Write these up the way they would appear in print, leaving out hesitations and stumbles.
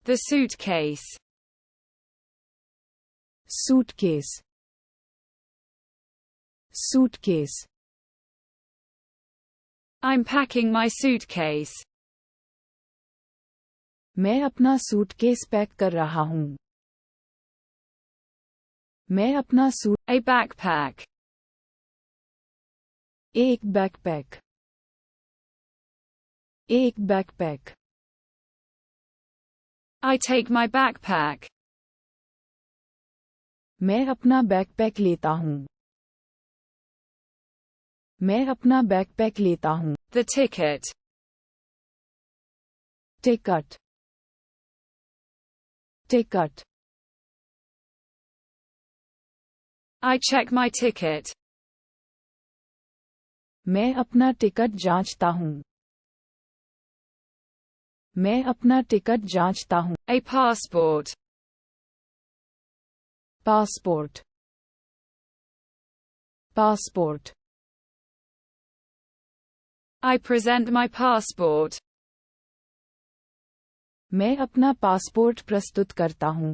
The suitcase. Suitcase. Suitcase. I'm packing my suitcase. मैं अपना suitcase pack कर रहा हूँ. मैं अपना A backpack. एक बैकपैक. एक backpack. I take my backpack. मैं अपना बैकपैक लेता हूँ. मैं अपना बैकपैक लेता हूँ. The ticket. Ticket. Ticket. I check my ticket. मैं अपना टिकट जांचता हूँ. मैं अपना टिकट जांचता हूँ. A passport. Passport. Passport. I present my passport. मैं अपना पासपोर्ट प्रस्तुत करता हूँ.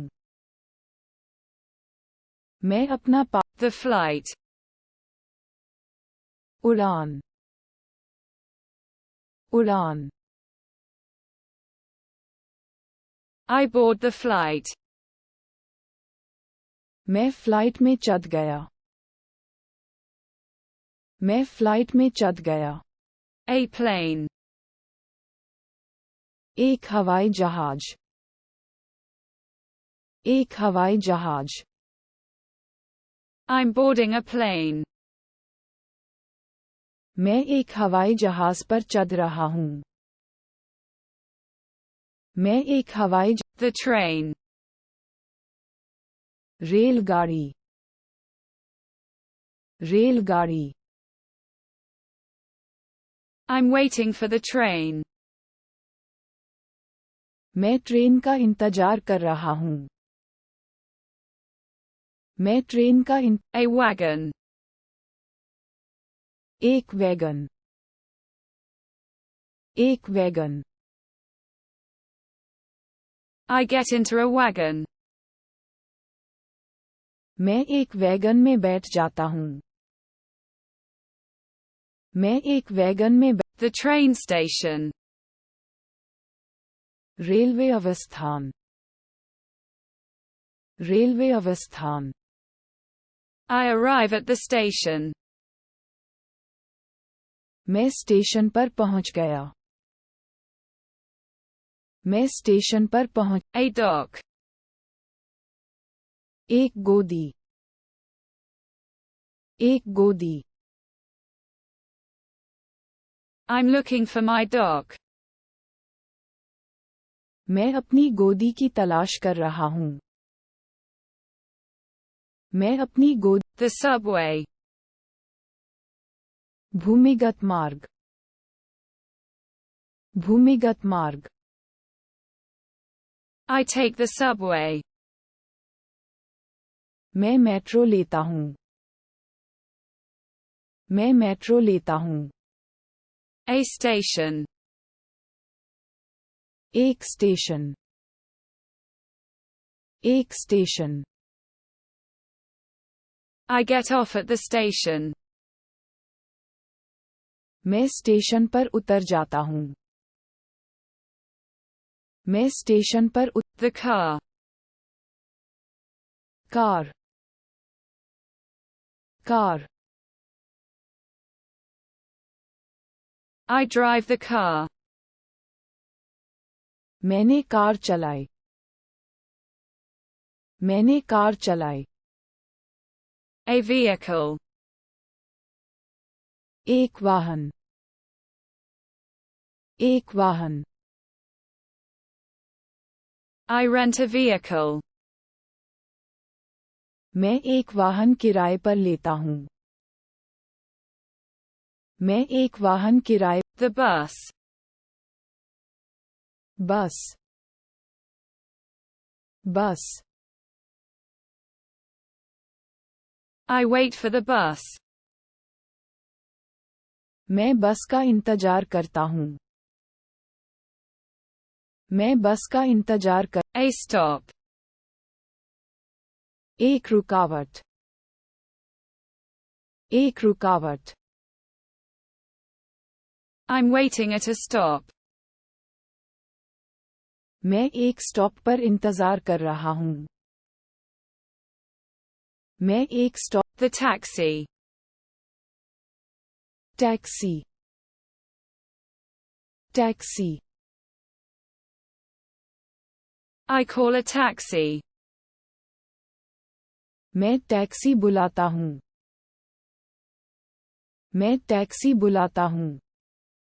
मैं अपना The flight. उड़ान. उड़ान. I board the flight. मैं फ्लाइट में चढ़ गया. मैं फ्लाइट में चढ़ गया. A plane. एक हवाई जहाज. एक हवाई जहाज. I'm boarding a plane. मैं एक हवाई जहाज पर चढ़ रहा हूँ. मैं एक हवाई The train. रेलगाड़ी. रेलगाड़ी. I'm waiting for the train. मैं ट्रेन का इंतजार कर रहा हूँ. मैं ट्रेन का A wagon. एक वैगन. एक wagon. I get into a wagon. मैं एक वैगन में बैठ जाता हूँ. मैं एक वैगन में The train station. रेलवे अवस्थान. रेलवे अवस्थान. I arrive at the station. मैं स्टेशन पर पहुंच गया. मैं स्टेशन पर पहुंच. A dock. एक गोदी. एक गोदी. I'm looking for my dock. मैं अपनी गोदी की तलाश कर रहा हूँ. मैं अपनी गोद. The subway. भूमिगत मार्ग. भूमिगत मार्ग. I take the subway. मैं मेट्रो लेता हूँ. मैं मेट्रो लेता हूँ. A station. एक स्टेशन. एक station. I get off at the station. मैं स्टेशन पर उतर जाता हूँ. मैं स्टेशन पर The car. Car. Car. I drive the car. मैंने कार चलाई. मैंने कार चलाई. A vehicle. एक वाहन. एक वाहन. I rent a vehicle. मैं एक वाहन किराए पर लेता हूँ. मैं एक वाहन किराए. The bus. बस. बस. I wait for the bus. मैं बस का इंतजार करता हूँ. मैं बस का इंतजार कर। A stop. एक रुकावट। एक रुकावट। I'm waiting at a stop. मैं एक स्टॉप पर इंतजार कर रहा हूँ। मैं एक stop. The taxi. Taxi. Taxi. I call a taxi. मैं टैक्सी बुलाता हूँ। मैं टैक्सी बुलाता हूँ।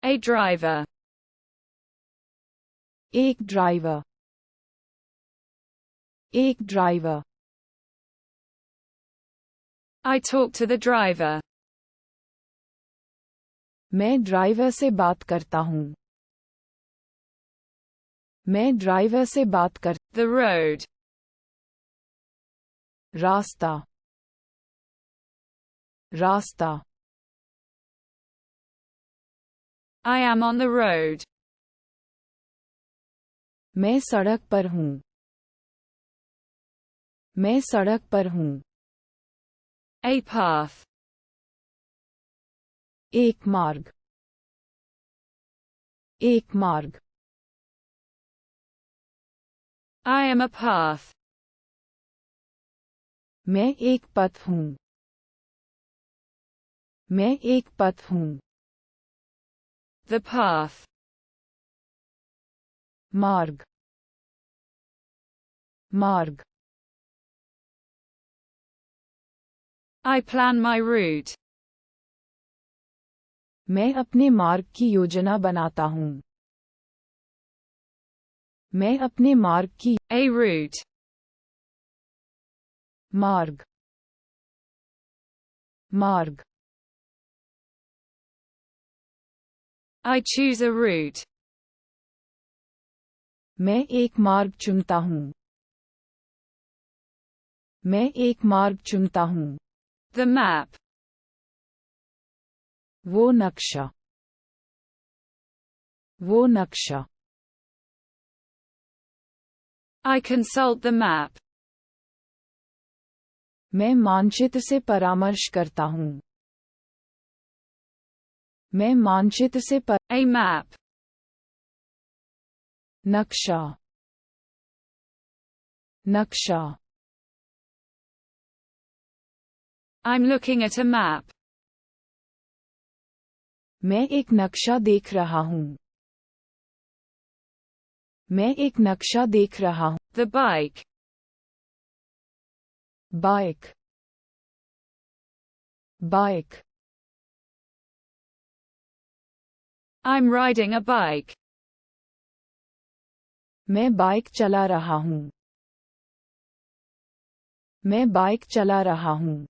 A driver. एक ड्राइवर। एक driver. I talk to the driver. मैं ड्राइवर से बात करता हूँ। मैं ड्राइवर से बात कर। The road. रास्ता। रास्ता। I am on the road. मैं सड़क पर हूँ। मैं सड़क पर हूँ। A path. एक मार्ग। एक मार्ग। I am a path. मैं एक पथ हूँ। मैं एक पथ हूँ। The path. मार्ग। मार्ग। I plan my route. मैं अपने मार्ग की योजना बनाता हूँ। मैं अपने मार्ग की। A route. मार्ग। मार्ग। I choose a route. मैं एक मार्ग चुनता हूँ। मैं एक मार्ग चुनता हूँ। The map. वो नक्शा। वो नक्शा। I consult the map. मैं मानचित्र से परामर्श करता हूँ। मैं मानचित्र से A map. नक्शा। नक्शा। I'm looking at a map. मैं एक नक्शा देख रहा हूँ। मैं एक नक्शा देख रहा हूँ। The bike. Bike. Bike. I'm riding a bike. मैं बाइक चला रहा हूँ। मैं बाइक चला रहा हूँ।